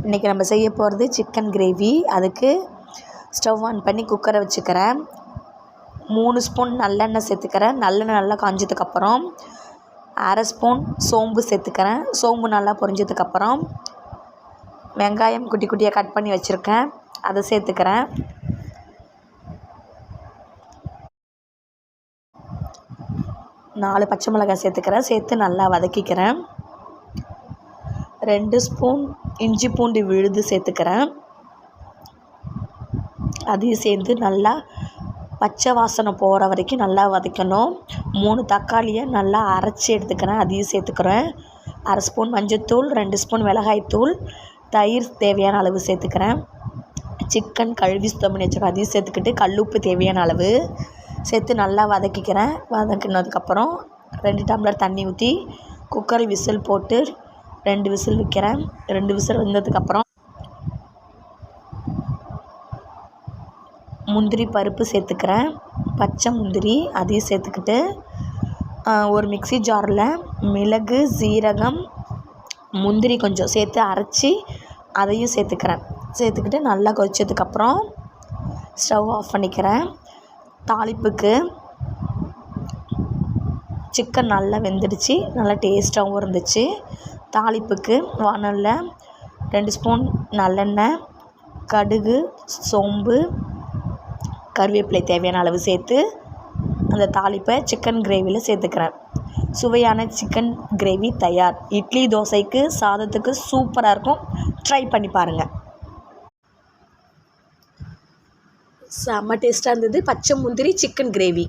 இன்றைக்கி நம்ம செய்ய போகிறது சிக்கன் கிரேவி. அதுக்கு ஸ்டவ் ஆன் பண்ணி குக்கரை வச்சுக்கிறேன். 3 ஸ்பூன் நல்லெண்ணெய் சேர்த்துக்கிறேன். நல்லெண்ணெய் நல்லா காஞ்சதுக்கப்புறம் 1/2 ஸ்பூன் சோம்பு சேர்த்துக்கிறேன். சோம்பு நல்லா பொரிஞ்சதுக்கப்புறம் வெங்காயம் குட்டி குட்டியாக கட் பண்ணி வச்சுருக்கேன், அதை சேர்த்துக்கிறேன். நாலு பச்சை மிளகாய் சேர்த்துக்கிறேன். சேர்த்து நல்லா வதக்கிக்கிறேன். 2 ஸ்பூன் இஞ்சி பூண்டு விழுது சேர்த்துக்கிறேன். அதையும் சேர்த்து நல்லா பச்சை வாசனை போகிற வரைக்கும் நல்லா வதக்கணும். 3 தக்காளியை நல்லா அரைச்சி எடுத்துக்கிறேன், அதையும் சேர்த்துக்கிறேன். 1/2 ஸ்பூன் மஞ்சள்தூள், 2 ஸ்பூன் மிளகாய்த்தூள், தயிர் தேவையான அளவு சேர்த்துக்கிறேன். சிக்கன் கழுவி சுத்தம் பண்ணி வச்சுருக்கேன், அதையும் சேர்த்துக்கிட்டு கல்லுப்பு தேவையான அளவு சேர்த்து நல்லா வதக்கிக்கிறேன். வதக்கினதுக்கப்புறம் 2 டம்ளர் தண்ணி ஊற்றி குக்கர் விசில் போட்டு 2 விசில் வைக்கிறேன். 2 விசில் வந்ததுக்கப்புறம் முந்திரி பருப்பு சேர்த்துக்கிறேன், பச்சை முந்திரி அதையும் சேர்த்துக்கிட்டு ஒரு மிக்ஸி ஜாரில் மிளகு, சீரகம், முந்திரி கொஞ்சம் சேர்த்து அரைச்சி அதையும் சேர்த்துக்கிறேன். சேர்த்துக்கிட்டு நல்லா கொதிச்சதுக்கப்புறம் ஸ்டவ் ஆஃப் பண்ணிக்கிறேன். தாளிப்புக்கு சிக்கன் நல்லா வெந்துடுச்சு, நல்லா டேஸ்ட்டாகவும் இருந்துச்சு. தாளிப்புக்கு வானலில் 2 ஸ்பூன் நல்லெண்ணெய், கடுகு, சோம்பு, கருவேப்பிலை தேவையான அளவு சேர்த்து அந்த தாளிப்பை சிக்கன் கிரேவியில் சேர்த்துக்கிறேன். சுவையான சிக்கன் கிரேவி தயார். இட்லி, தோசைக்கு, சாதத்துக்கு சூப்பராக இருக்கும். ட்ரை பண்ணி பாருங்கள். செம்ம டேஸ்ட்டாக இருந்தது. பச்சை முந்திரி சிக்கன் கிரேவி.